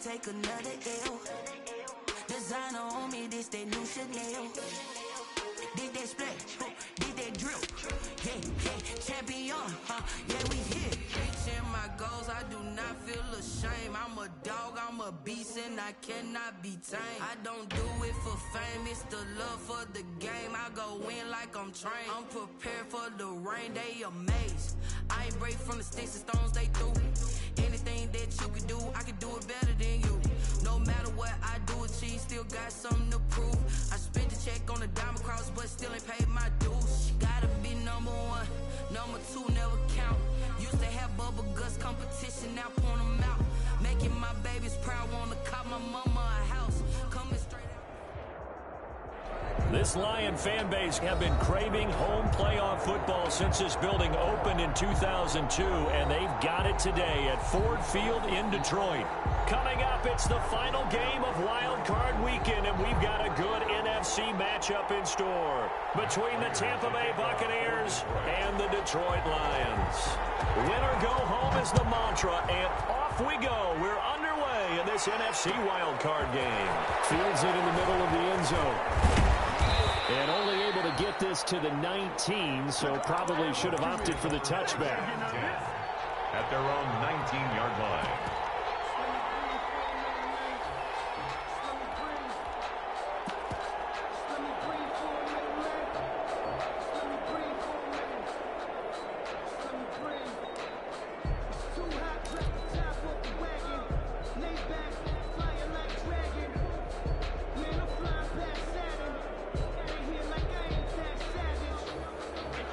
take another L. Designer on me, this that new Chanel. Did that splash, did that drip. Yeah, champion, yeah, we here. Reaching my goals, I do not feel ashamed. I'm a dog, I'm a beast, and I cannot be tamed. I don't do it for fame, it's the love for the game. I go in like I'm trained. I'm prepared for the rain, they amazed. I ain't break from the sticks and stones they threw. Anything that you can do, I can do it better than you. No matter what I do achieve, still got something to prove. I spent the check on the diamond cross, but still ain't paid my dues. Gotta be number one, number two never count. Used to have bubble guts competition, now point them out. Making my babies proud, wanna cop my mama a house. Coming straight out. This Lion fan base have been craving home playoff football since this building opened in 2002, and they've got it today at Ford Field in Detroit. Coming up, it's the final game of Wild Card Weekend, and we've got a good NFC matchup in store between the Tampa Bay Buccaneers and the Detroit Lions. Win or go home is the mantra, and off we go. We're underway in this NFC Wild Card game. Fields it in the middle of the end zone. And only able to get this to the 19, so probably should have opted for the touchback. At their own 19-yard line.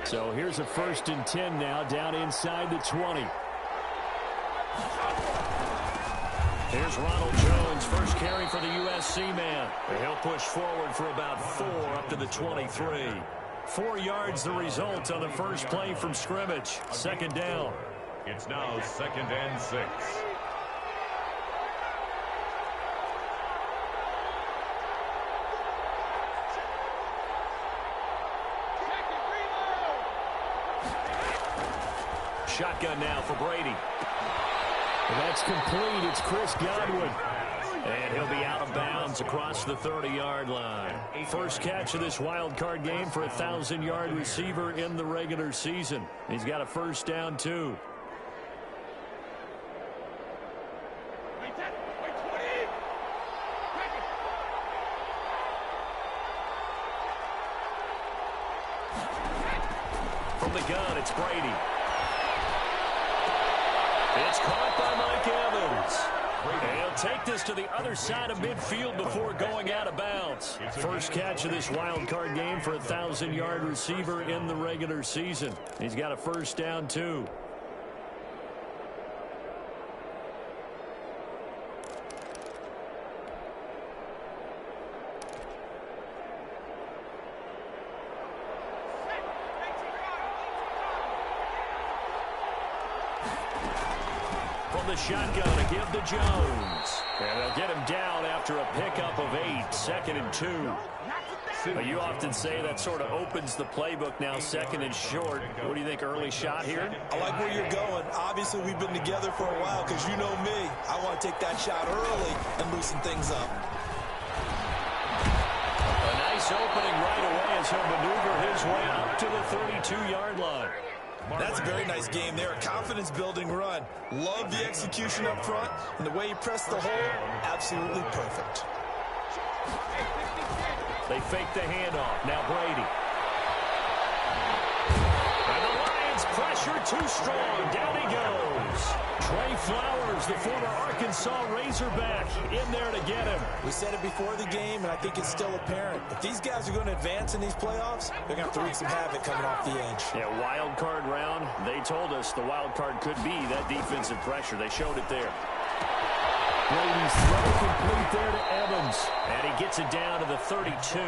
So here's a 1st and 10 now, down inside the 20. Here's Ronald Jones, first carry for the USC man. He'll push forward for about 4 up to the 23. 4 yards the result on the first play from scrimmage. 2nd down. It's now 2nd and 6. Shotgun now for Brady. That's complete. It's Chris Godwin. And he'll be out of bounds across the 30-yard line. First catch of this wild card game for a 1,000-yard receiver in the regular season. He's got a first down, too. From the gun, it's Brady. It's caught by Mike Evans. And he'll take this to the other side of midfield before going out of bounds. First catch of this wild card game for a 1,000-yard receiver in the regular season. He's got a first down, too. The shotgun to give to Jones. And they'll get him down after a pickup of 8. 2nd and 2. You often say that sort of opens the playbook now, 2nd and short. What do you think, early shot here? I like where you're going. Obviously, we've been together for a while because you know me. I want to take that shot early and loosen things up. A nice opening right away as he'll maneuver his way up to the 32-yard line. That's a very nice game there. A confidence-building run. Love the execution up front, and the way he pressed the hole, absolutely perfect. They fake the handoff. Now Brady. And the Lions pressure too strong. Down he goes. Trey Flowers, the former Arkansas Razorback, in there to get him. We said it before the game, and I think it's still apparent. If these guys are going to advance in these playoffs, they're going to have to wreak some havoc coming off the edge. Yeah, wild card round. They told us the wild card could be that defensive pressure. They showed it there. Brady's throw complete there to Evans. And he gets it down to the 32.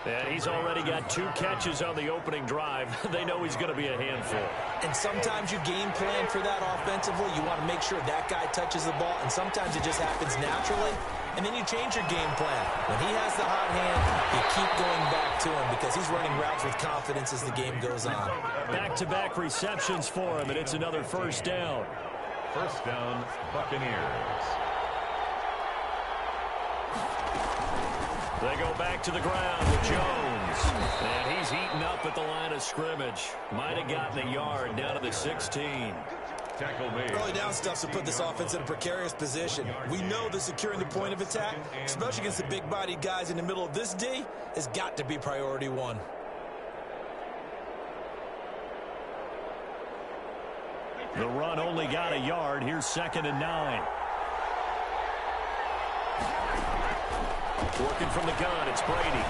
And he's already got 2 catches on the opening drive. They know he's going to be a handful. And sometimes you game plan for that offensively. You want to make sure that guy touches the ball. And sometimes it just happens naturally. And then you change your game plan. When he has the hot hand, you keep going back to him because he's running routes with confidence as the game goes on. Back-to-back receptions for him, and it's another first down. First down, Buccaneers. They go back to the ground with Jones. And he's eaten up at the line of scrimmage. Might have gotten a yard down to the 16. Tackle made. Early down stuff to put this offense in a precarious position. We know that securing the point of attack, especially against the big-bodied guys in the middle of this D, has got to be priority one. The run only got a yard. Here's 2nd and 9. Working from the gun, it's Brady.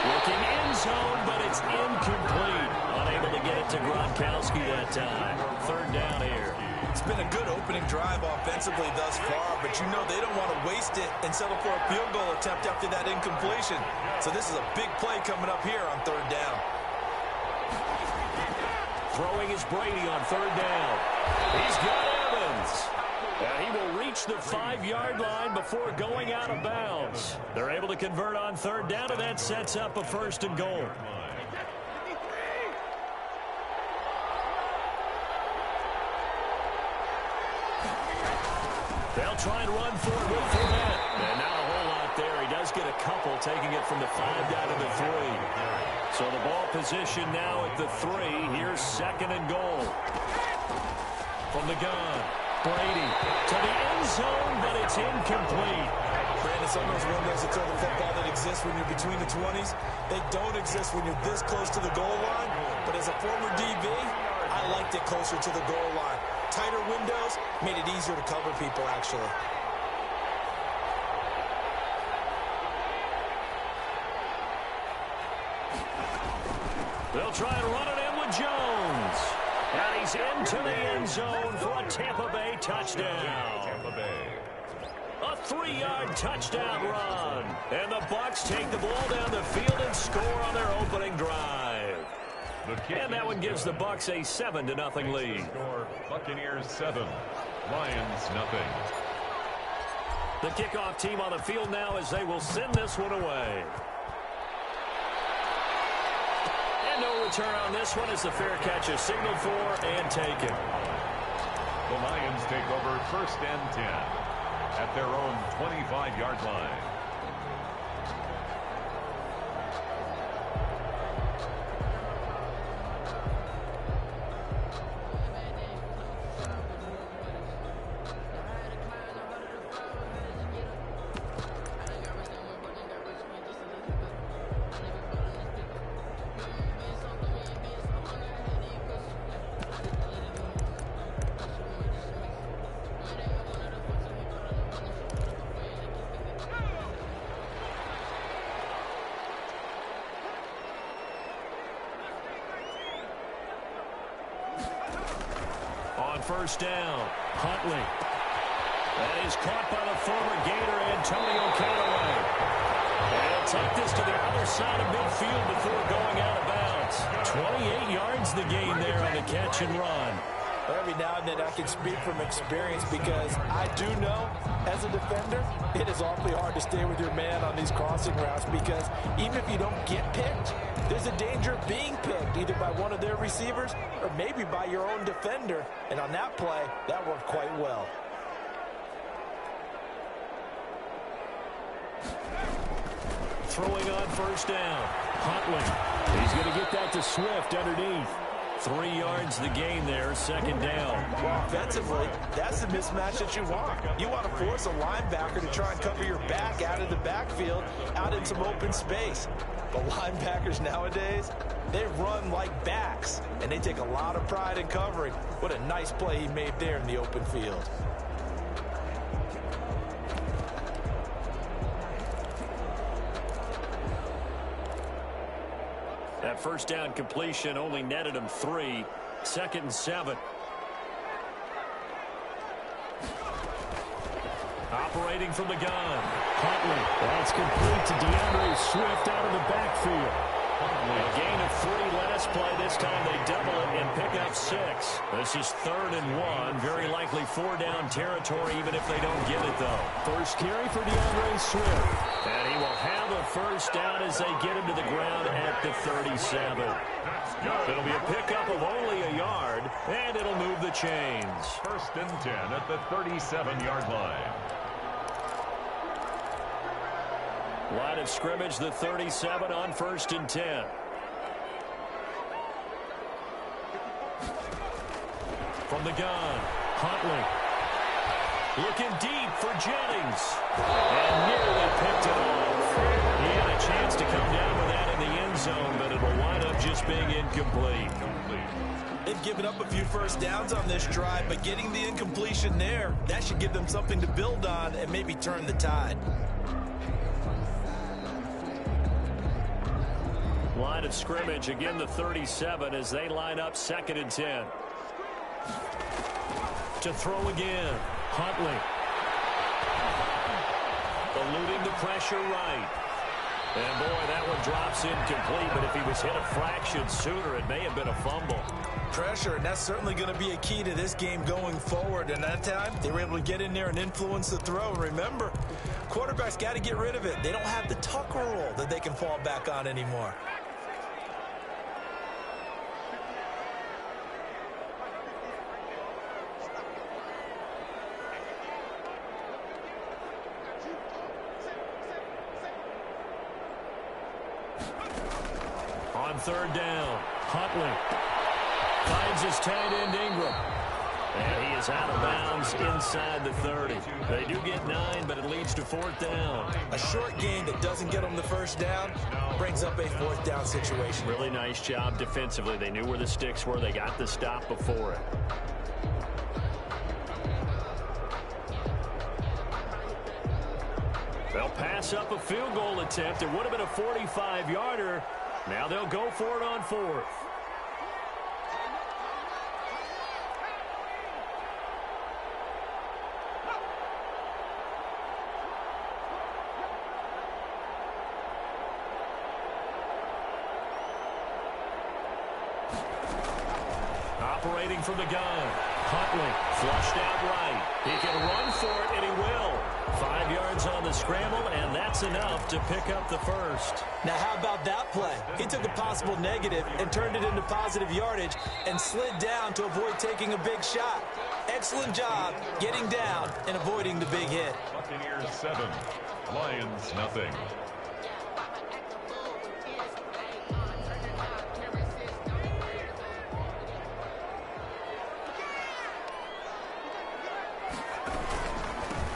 Looking end zone, but it's incomplete. Unable to get it to Gronkowski that time. 3rd down here. It's been a good opening drive offensively thus far, but you know they don't want to waste it and settle for a field goal attempt after that incompletion. So this is a big play coming up here on 3rd down. Throwing is Brady on 3rd down. He's got Evans. And he will reach the 5-yard line before going out of bounds. They're able to convert on 3rd down, and that sets up a 1st and goal. They'll try and run for it with Fournette. And not a whole lot there. He does get a couple, taking it from the 5 down to the 3. So the ball position now at the 3. Here's 2nd and goal. From the gun, Brady to the end zone, but it's incomplete. Brandon, some of those windows to throw the football that exist when you're between the 20s, they don't exist when you're this close to the goal line. But as a former DB, I liked it closer to the goal line. Tighter windows made it easier to cover people, actually. They'll try and run it in with Jones. And he's into the end zone for a Tampa Bay touchdown. Tampa Bay. A 3-yard touchdown run. And the Bucs take the ball down the field and score on their opening drive. And that one gives the Bucs a 7-0 lead. Score, Buccaneers 7, Lions 0. The kickoff team on the field now as they will send this one away. And no return on this one as the fair catch is signaled for and taken. The Lions take over 1st and 10 at their own 25-yard line. On 1st down, Huntley. That is caught by the former Gator, Antonio Callaway. And he'll take this to the other side of midfield before going out of bounds. 28 yards the gain there on the catch and run. Every now and then I can speak from experience because I do know, as a defender, it is awfully hard to stay with your man on these crossing routes because even if you don't get picked, there's a danger of being picked either by one of their receivers or maybe by your own defender. And on that play, that worked quite well. Throwing on 1st down, Huntley. He's going to get that to Swift underneath. 3 yards the gain there, 2nd down. Well, offensively, that's the mismatch that you want. You want to force a linebacker to try and cover your back out of the backfield, out in some open space. But linebackers nowadays, they run like backs, and they take a lot of pride in covering. What a nice play he made there in the open field. That 1st down completion only netted him 3. 2nd and 7. Operating from the gun. Huntley. That's complete to DeAndre Swift out of the backfield. A gain of 3 last play. This time they double it and pick up 6. This is 3rd and 1. Very likely 4-down territory even if they don't get it, though. First carry for DeAndre Swift. And he will have a 1st down as they get him to the ground at the 37. It'll be a pickup of only a yard, and it'll move the chains. 1st and 10 at the 37-yard line. Line of scrimmage, the 37 on 1st and 10. From the gun, Huntley. Looking deep for Jennings. And nearly picked it off. He had a chance to come down with that in the end zone, but it'll wind up just being incomplete. They've given up a few first downs on this drive, but getting the incompletion there, that should give them something to build on and maybe turn the tide. Line of scrimmage, again the 37 as they line up 2nd and 10. To throw again, Huntley. Eluding the pressure right. And boy, that one drops incomplete, but if he was hit a fraction sooner, it may have been a fumble. Pressure, and that's certainly going to be a key to this game going forward. And that time, they were able to get in there and influence the throw. And remember, quarterbacks got to get rid of it. They don't have the tuck rule that they can fall back on anymore. On 3rd down, Huntley finds his tight end Ingram. And he is out of bounds inside the 30. They do get 9, but it leads to 4th down. A short gain that doesn't get them the first down brings up a 4th down situation. Really nice job defensively. They knew where the sticks were. They got the stop before it. They'll pass up a field goal attempt. It would have been a 45-yarder. Now they'll go for it on 4th. Operating from the gun. Huntley flushed out right. He can run for it, and he will. 5 yards on the scramble, and that's enough to pick up the first. Now, how about that play? He took a possible negative and turned it into positive yardage and slid down to avoid taking a big shot. Excellent job getting down and avoiding the big hit. Buccaneers 7, Lions nothing.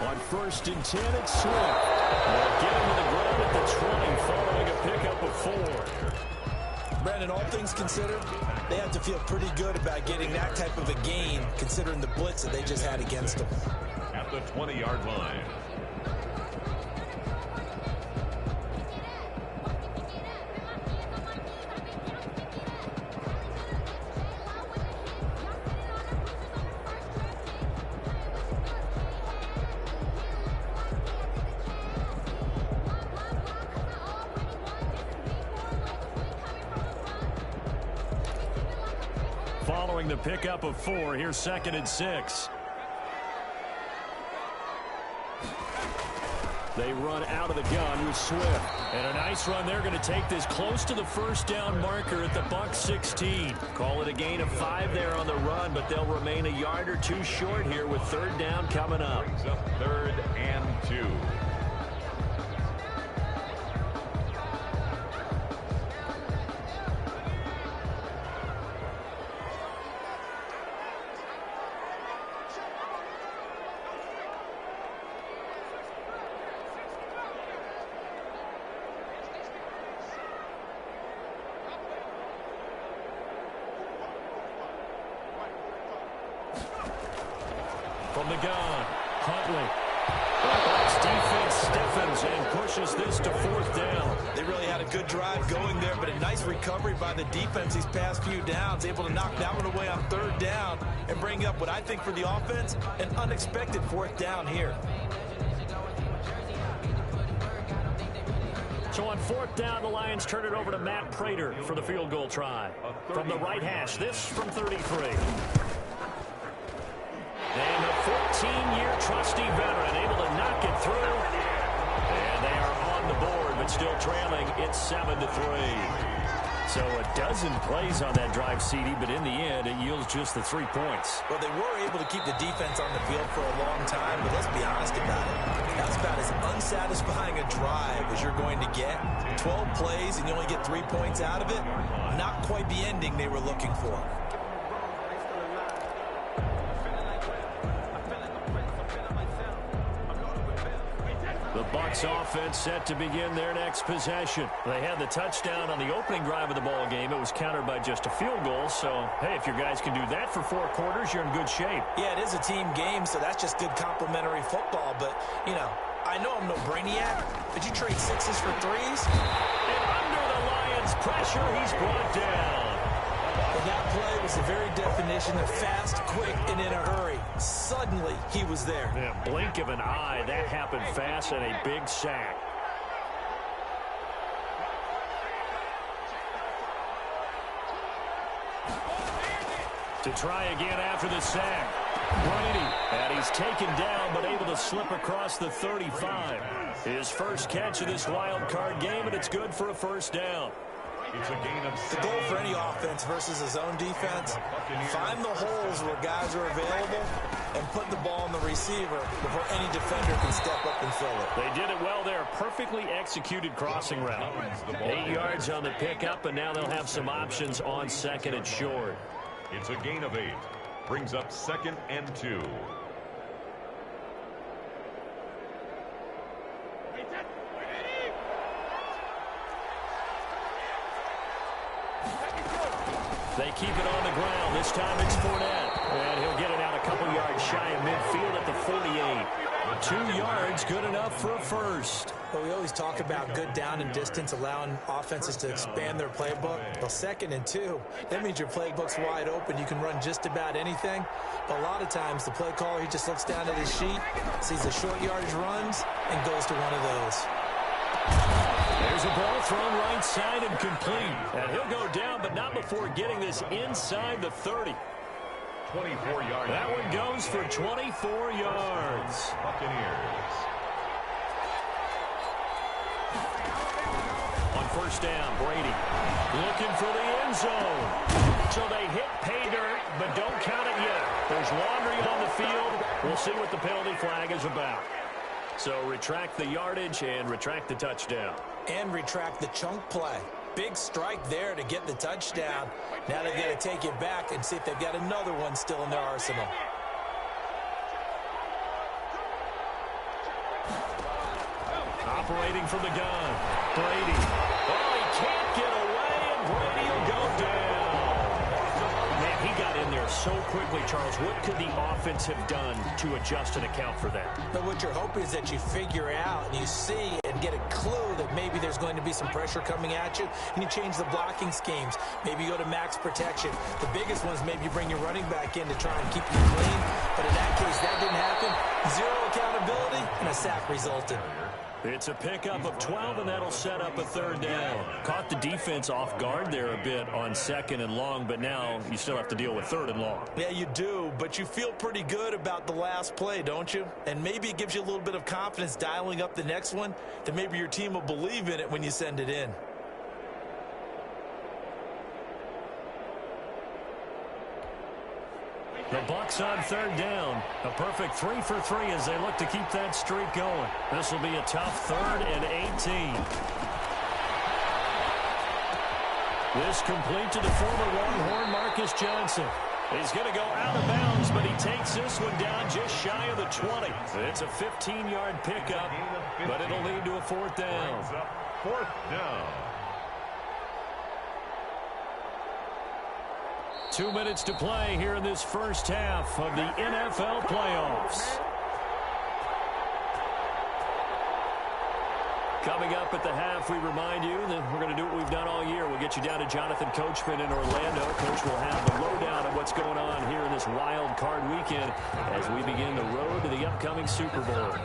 On 1st and 10, it's Swift. They'll get him to the ground at the 20 following a pickup of 4. Brandon, all things considered, they have to feel pretty good about getting that type of a gain considering the blitz that they just had against them. At the 20-yard line. Following the pickup of 4, here's 2nd and 6. They run out of the gun with Swift. And a nice run. They're going to take this close to the 1st down marker at the Bucs 16. Call it a gain of 5 there on the run, but they'll remain a yard or 2 short here with 3rd down coming up. Brings up 3rd and 2. From the gun, Huntley. Bucs defense stiffens and pushes this to 4th down. They really had a good drive going there, but a nice recovery by the defense these past few downs, able to knock that one away on 3rd down and bring up what I think for the offense, an unexpected 4th down here. So on 4th down, the Lions turn it over to Matt Prater for the field goal try. From the right hash, this from 33. And a 14-year trusty veteran able to knock it through. And they are on the board, but still trailing. It's 7-3. So a dozen plays on that drive, CD, but in the end, it yields just the 3 points. Well, they were able to keep the defense on the field for a long time, but let's be honest about it. That's about as unsatisfying a drive as you're going to get. 12 plays and you only get 3 points out of it. Not quite the ending they were looking for. The Bucs offense set to begin their next possession. They had the touchdown on the opening drive of the ball game. It was countered by just a field goal. So, hey, if your guys can do that for 4 quarters, you're in good shape. Yeah, it is a team game, so that's just good complimentary football. But, you know, I know I'm no brainiac, but you trade 6s for 3s? And under the Lions' pressure, he's brought down. Well, that play was the very definition of fast, quick, and in a hurry. Suddenly, he was there. Yeah, blink of an eye, that happened fast, and a big sack. To try again after the sack. Brady, and he's taken down, but able to slip across the 35. His first catch of this wild card game, and it's good for a first down. It's a gain of 6. The goal for any offense versus his own defense, find the holes where guys are available and put the ball on the receiver before any defender can step up and fill it. They did it well there. Perfectly executed crossing route. 8 yards on the pickup, and now they'll have some options on second and short. It's a gain of 8. Brings up 2nd and 2. They keep it on the ground. This time it's Fournette. And he'll get it out a couple yards shy of midfield at the 48. 2 yards, good enough for a first. Well, we always talk about good down and distance, allowing offenses to expand their playbook. Well, 2nd and 2, that means your playbook's wide open. You can run just about anything. But a lot of times, the play caller, he just looks down at his sheet, sees the short yardage runs, and goes to one of those. There's a ball thrown right side and complete. And he'll go down, but not before getting this inside the 30. 24 yards. That one goes for 24 yards. Buccaneers. On first down, Brady looking for the end zone. So they hit pay dirt, but don't count it yet. There's laundry on the field. We'll see what the penalty flag is about. So retract the yardage and retract the touchdown. And retract the chunk play. Big strike there to get the touchdown. Now they've got to take it back and see if they've got another one still in their arsenal. Operating from the gun, Brady. Oh, he can't get away, and Brady will go down. Man, he got in there so quickly, Charles. What could the offense have done to adjust and account for that? But what you're hoping is that you figure out and you see and get a clue that maybe there's going to be some pressure coming at you, and you change the blocking schemes. Maybe you go to max protection. The biggest one is maybe you bring your running back in to try and keep you clean. But in that case, that didn't happen. 0 accountability, and a sack resulted. It's a pickup of 12, and that'll set up a third down. Caught the defense off guard there a bit on 2nd and long, but now you still have to deal with 3rd and long. Yeah, you do, but you feel pretty good about the last play, don't you? And maybe it gives you a little bit of confidence dialing up the next one, that maybe your team will believe in it when you send it in. The Bucs on 3rd down. A perfect 3 for 3 as they look to keep that streak going. This will be a tough 3rd and 18. This complete to the former Longhorn Marcus Johnson. He's going to go out of bounds, but he takes this one down just shy of the 20. It's a 15-yard pickup, but it'll lead to a 4th down. 4th down. 2 minutes to play here in this first half of the NFL playoffs. Coming up at the half, we remind you that we're going to do what we've done all year. We'll get you down to Jonathan Coachman in Orlando. Coach will have the lowdown of what's going on here in this wild card weekend as we begin the road to the upcoming Super Bowl.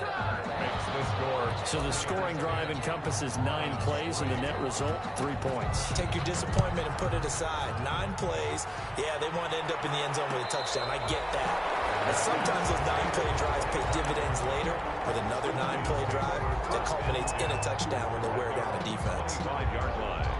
So the scoring drive encompasses 9 plays, and the net result, 3 points. Take your disappointment and put it aside. 9 plays. Yeah, they want to end up in the end zone with a touchdown. I get that. But sometimes those 9-play drives pay dividends later with another 9-play drive that culminates in a touchdown when they wear down a defense. 5-yard line.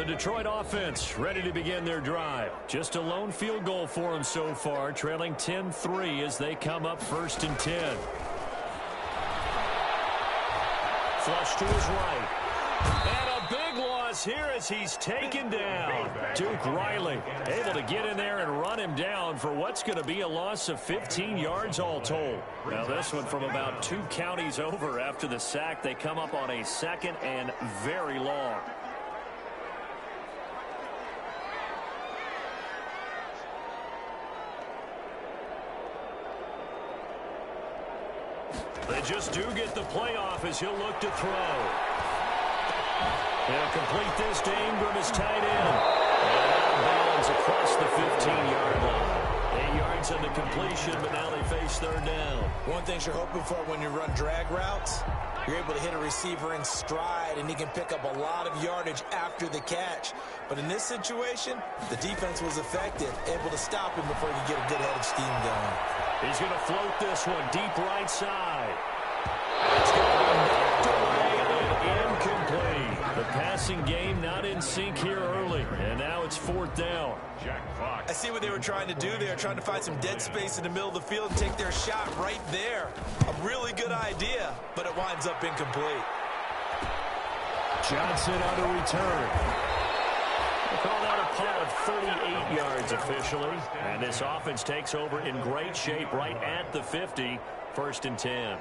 The Detroit offense ready to begin their drive. Just a lone field goal for them so far, trailing 10-3 as they come up 1st and 10. Flush to his right. And a big loss here as he's taken down. Duke Riley able to get in there and run him down for what's going to be a loss of 15 yards all told. Now this one from about 2 counties over after the sack. They come up on a 2nd and very long. They just do get the playoff as he'll look to throw. He'll complete this to Ingram as tight end. And out of bounds across the 15-yard line. 8 yards on the completion, but now they face 3rd down. One thing you're hoping for when you run drag routes, you're able to hit a receiver in stride, and he can pick up a lot of yardage after the catch. But in this situation, the defense was effective, able to stop him before he could get a good head of steam going. He's going to float this one deep right side. It's going to be knocked away and incomplete. The passing game not in sync here early, and now it's 4th down. I see what they were trying to do. They were trying to find some dead space in the middle of the field and take their shot right there. A really good idea, but it winds up incomplete. Johnson on a return. They call that a punt of 38 yards officially. And this offense takes over in great shape right at the 50. 1st and 10.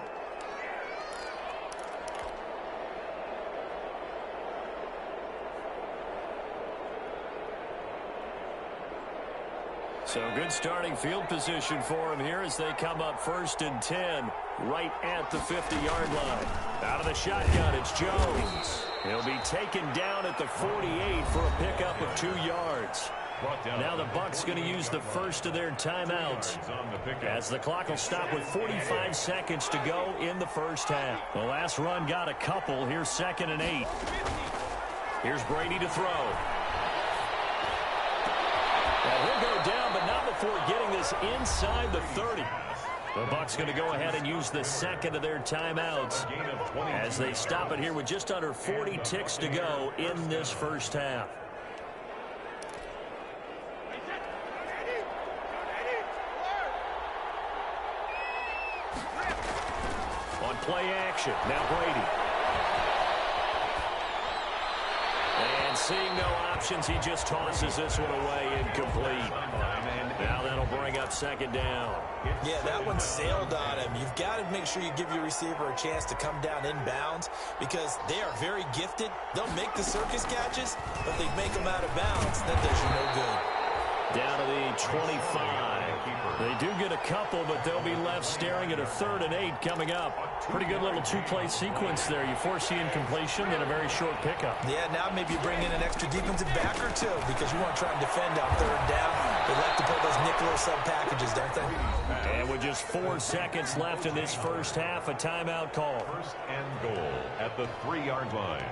So good starting field position for him here as they come up 1st and 10 right at the 50-yard line. Out of the shotgun, it's Jones. He'll be taken down at the 48 for a pickup of 2 yards. Now the Bucs going to use the first of their timeouts as the clock will stop with 45 seconds to go in the first half. The last run got a couple. Here's 2nd and 8. Here's Brady to throw. Well, he'll go down, but not before getting this inside the 30. The Bucs going to go ahead and use the 2nd of their timeouts as they stop it here with just under 40 ticks to go in this first half. On play action, now Brady. And seeing no options, he just tosses this one away, incomplete. Now that'll bring up 2nd down. Yeah, that one sailed on him. You've got to make sure you give your receiver a chance to come down inbounds because they are very gifted. They'll make the circus catches, but they make them out of bounds. That does you no good. Down to the 25. They do get a couple, but they'll be left staring at a 3rd and 8 coming up. Pretty good little 2-play sequence there. You foresee incompletion, then a very short pickup. Yeah, now maybe you bring in an extra defensive back or two because you want to try and defend on 3rd down. They like to pull those nickel sub packages, don't they? And with just 4 seconds left in this first half, a timeout call. 1st and goal at the 3-yard line.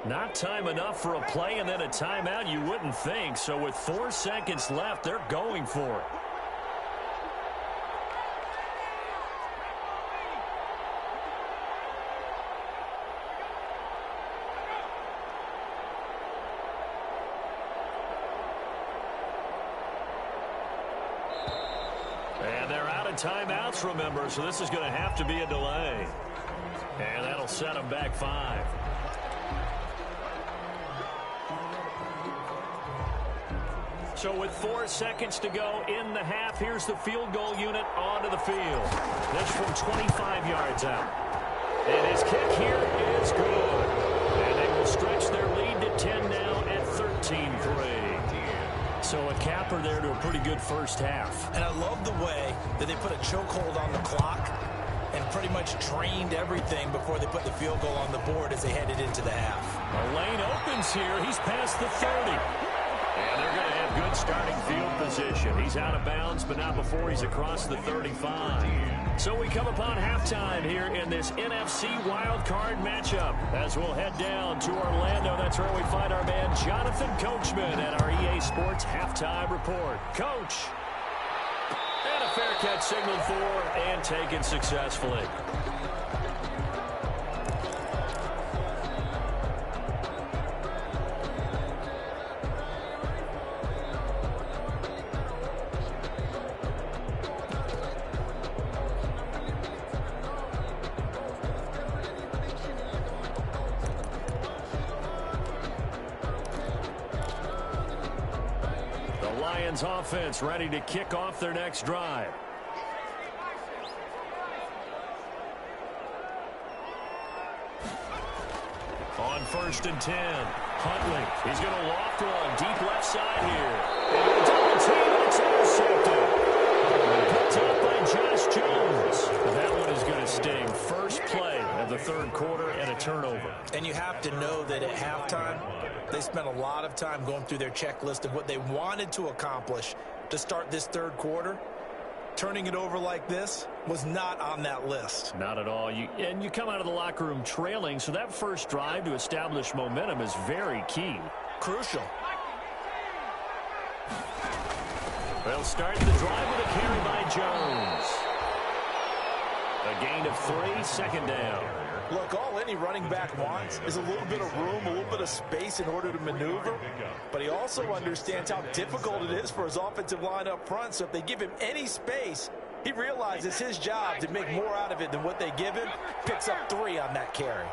Not time enough for a play and then a timeout, you wouldn't think. So with 4 seconds left, they're going for it. And they're out of timeouts, remember, so this is going to have to be a delay. And that'll set them back 5. So with 4 seconds to go in the half, here's the field goal unit onto the field. This from 25 yards out. And his kick here is good. And they will stretch their lead to 10 now at 13-3. So a capper there to a pretty good first half. And I love the way that they put a chokehold on the clock and pretty much trained everything before they put the field goal on the board as they headed into the half. A lane opens here. He's past the 30. And they're going to have good starting field position. He's out of bounds, but not before he's across the 35. So we come upon halftime here in this NFC wildcard matchup as we'll head down to Orlando. That's where we find our man Jonathan Coachman at our EA Sports Halftime Report. Coach. And a fair catch signaled for and taken successfully. Offense ready to kick off their next drive. On 1st and 10, Huntley. He's going to loft one deep left side here. And double team, it's intercepted. Picked up by Josh Jones. That one is going to sting. First play of the third quarter and a turnover. And you have to know that at halftime, they spent a lot of time going through their checklist of what they wanted to accomplish to start this third quarter. Turning it over like this was not on that list. Not at all. And you come out of the locker room trailing, so that first drive to establish momentum is very key. Crucial. They'll start the drive with a carry by Jones. A gain of 3, second down. Look, all any running back wants is a little bit of room, a little bit of space in order to maneuver. But he also understands how difficult it is for his offensive line up front. So if they give him any space, he realizes his job to make more out of it than what they give him. Picks up 3 on that carry.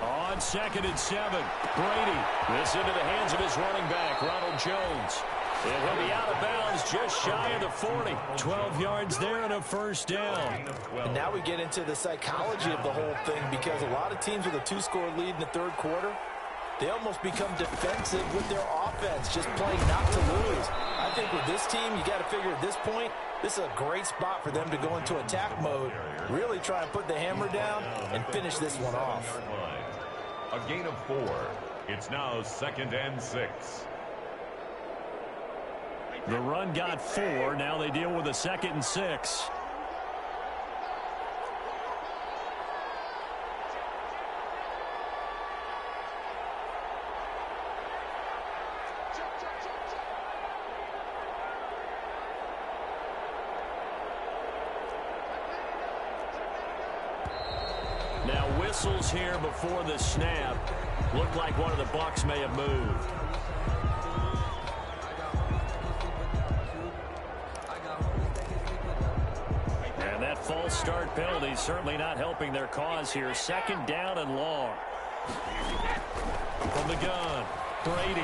On 2nd and 7, Brady. This into the hands of his running back, Ronald Jones. And he'll be out of bounds just shy of the 40. 12 yards there and a first down. And now we get into the psychology of the whole thing, because a lot of teams with a 2-score lead in the third quarter, they almost become defensive with their offense, just playing not to lose. I think with this team, you got to figure at this point, this is a great spot for them to go into attack mode, really try and put the hammer down and finish this one off. A gain of 4. It's now 2nd and 6. The run got 4. Now they deal with a 2nd and 6. Now whistles here before the snap. Looked like one of the Bucs may have moved. False start penalty certainly not helping their cause here. 2nd down and long. From the gun, Brady.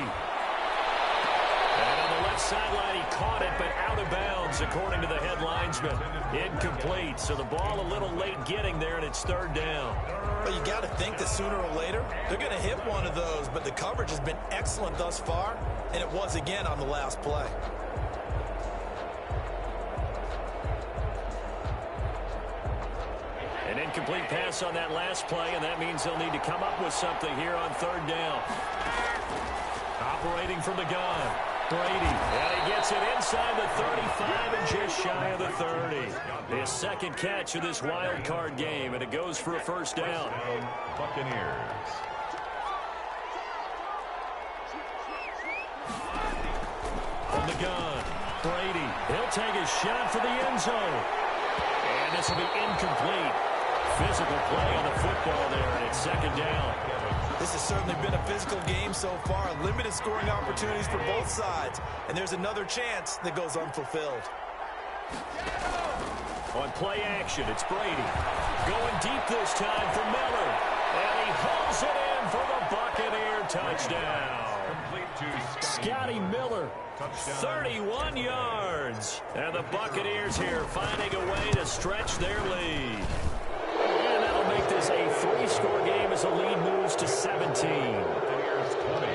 And on the left sideline, he caught it, but out of bounds, according to the head linesman. Incomplete, so the ball a little late getting there, and it's 3rd down. But you got to think that sooner or later, they're going to hit one of those, but the coverage has been excellent thus far, and it was again on the last play. An incomplete pass on that last play, and that means they'll need to come up with something here on 3rd down. Operating from the gun, Brady. And he gets it inside the 35 and just shy of the 30. His 2nd catch of this wild card game, and it goes for a first down. Buccaneers. From the gun, Brady. He'll take a shot for the end zone. And this will be incomplete. Physical play on the football there, and it's 2nd down. This has certainly been a physical game so far. Limited scoring opportunities for both sides. And there's another chance that goes unfulfilled. On play action, it's Brady. Going deep this time for Miller. And he hauls it in for the Buccaneer touchdown. Scotty Miller, 31 yards. And the Buccaneers here finding a way to stretch their lead. And that'll make this a 3-score game as the lead moves to 17. Buccaneers 20,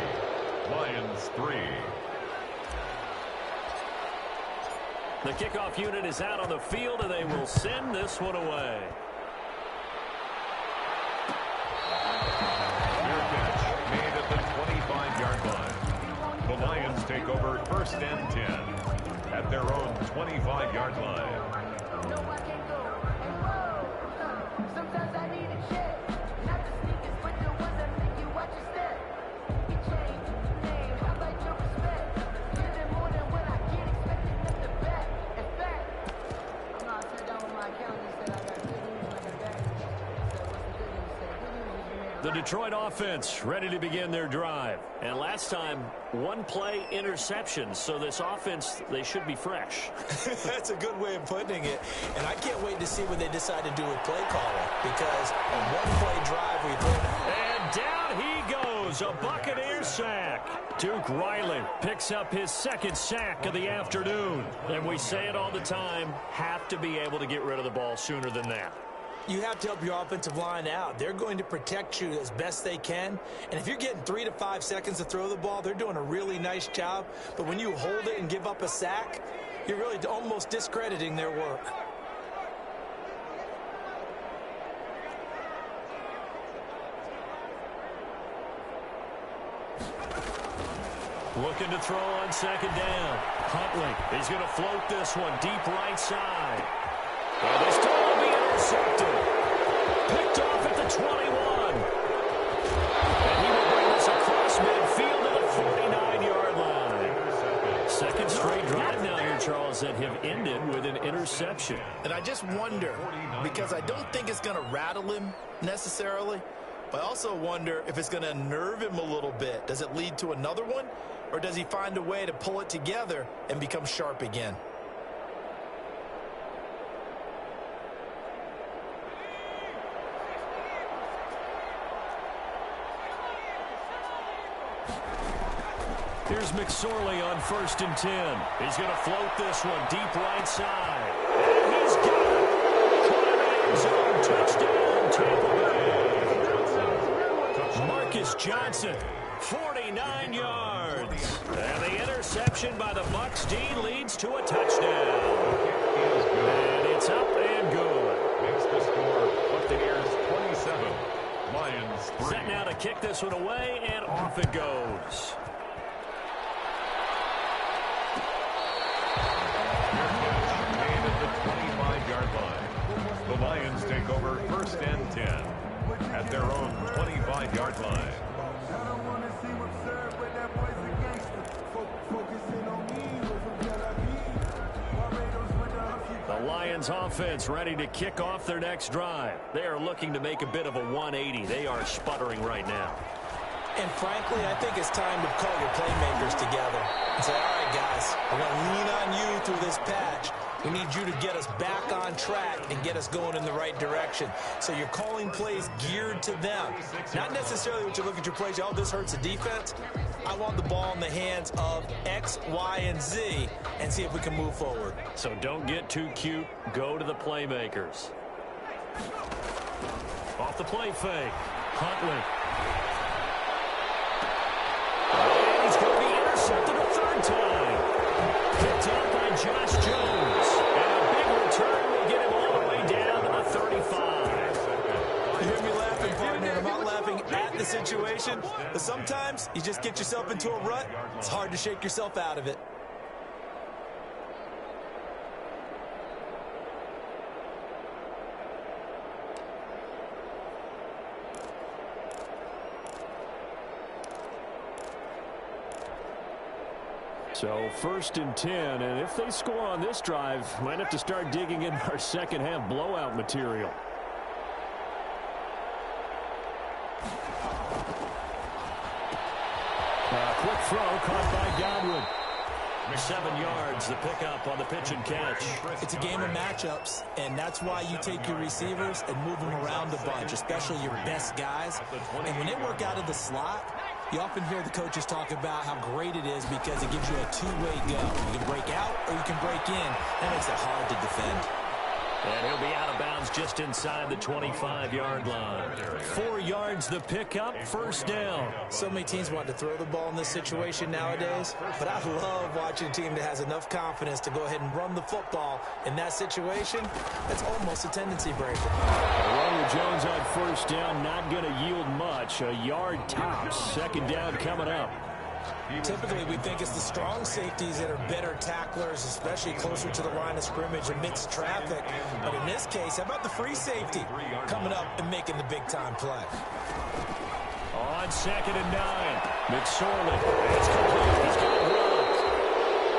Lions 3. The kickoff unit is out on the field, and they will send this one away. Fair catch made at the 25-yard line. The Lions take over 1st and 10 at their own 25-yard line. The Detroit offense ready to begin their drive. And last time, one play interception. So this offense, they should be fresh. That's a good way of putting it. And I can't wait to see what they decide to do with play calling. Because a one-play drive we put. And down he goes. A Buccaneer sack. Duke Riley picks up his second sack of the afternoon. And we say it all the time, have to be able to get rid of the ball sooner than that. You have to help your offensive line out. They're going to protect you as best they can. And if you're getting 3 to 5 seconds to throw the ball, they're doing a really nice job. But when you hold it and give up a sack, you're really almost discrediting their work. Looking to throw on second down. Huntley, he's going to float this one deep right side. And this time will be intercepted. Picked off at the 21. And he will bring this across midfield to the 49-yard line. Second straight drive now here, Charles, that have ended with an interception. And I just wonder, because I don't think it's going to rattle him necessarily, but I also wonder if it's going to unnerve him a little bit. Does it lead to another one? Or does he find a way to pull it together and become sharp again? Here's McSorley on 1st and 10. He's going to float this one deep right side. And he's got it. Caught in the end zone. Touchdown, Tampa Bay. Marcus Johnson, 49 yards. And the interception by the Bucs D leads to a touchdown. And it's up and good. Makes the score Buccaneers 27, Lions 3. Set now to kick this one away, and off it goes. The Lions take over 1st and 10 at their own 25-yard line. The Lions offense ready to kick off their next drive. They are looking to make a bit of a 180. They are sputtering right now. And frankly, I think it's time to call your playmakers together and say, all right, guys, we're going to lean on you through this patch. We need you to get us back on track and get us going in the right direction. So you're calling plays geared to them. Not necessarily what you look at your plays, oh, this hurts the defense. I want the ball in the hands of X, Y, and Z and see if we can move forward. So don't get too cute. Go to the playmakers. Off the play fake. Huntley. And he's going to be intercepted a third time. Picked up by Josh Jones. And a big return will get him all the way down to the 35. You hear me laughing, partner. I'm not laughing at the situation, but sometimes you just get yourself into a rut. It's hard to shake yourself out of it. So 1st and 10, and if they score on this drive, might have to start digging in our second half blowout material. Quick throw caught by Godwin. 7 yards, the pickup on the pitch and catch. It's a game of matchups, and that's why you take your receivers and move them around a bunch, especially your best guys. And when they work out of the slot, you often hear the coaches talk about how great it is because it gives you a two-way go. You can break out or you can break in. That makes it hard to defend. And he'll be out of bounds just inside the 25-yard line. 4 yards the pickup, 1st down. So many teams want to throw the ball in this situation nowadays, but I love watching a team that has enough confidence to go ahead and run the football. In that situation, that's almost a tendency breaker. Ronald Jones on 1st down, not going to yield much. A yard tops. 2nd down coming up. Typically, we think it's the strong safeties that are better tacklers, especially closer to the line of scrimmage amidst traffic. But in this case, how about the free safety coming up and making the big-time play? On 2nd and 9, McSorley. It's complete. He's got it blocked.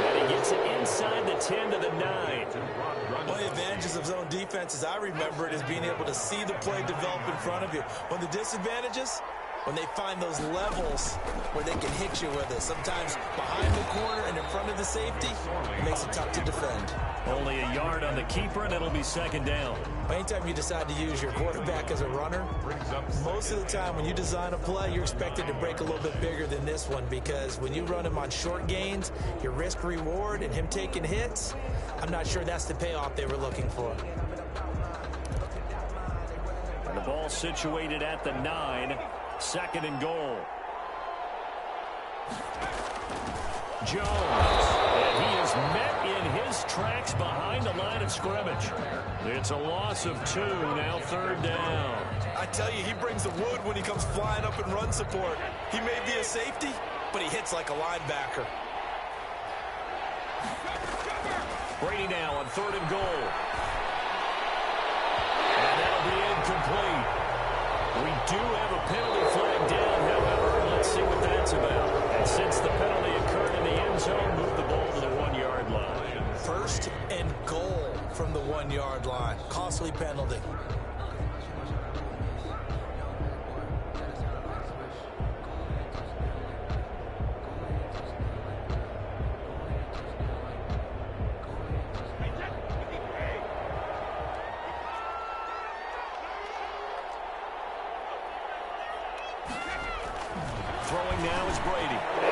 And he gets it inside the 10 to the 9. One of the advantages of zone defense defenses, I remember it as being able to see the play develop in front of you. When the disadvantages, when they find those levels where they can hit you with it, sometimes behind the corner and in front of the safety, it makes it tough to defend. Only a yard on the keeper, and it'll be second down. Anytime you decide to use your quarterback as a runner, most of the time when you design a play, you're expected to break a little bit bigger than this one, because when you run him on short gains, your risk-reward and him taking hits, I'm not sure that's the payoff they were looking for. And the ball situated at the 9, second and goal. Jones, and he is met in his tracks behind the line of scrimmage. It's a loss of 2, now third down. I tell you, he brings the wood when he comes flying up in run support. He may be a safety, but he hits like a linebacker. Brady now on third and goal. And that'll be incomplete. We do have a penalty flag down, however. Let's see what that's about. And since the penalty occurred in the end zone, move the ball to the 1-yard line. First and goal from the 1-yard line. Costly penalty. Throwing now is Brady.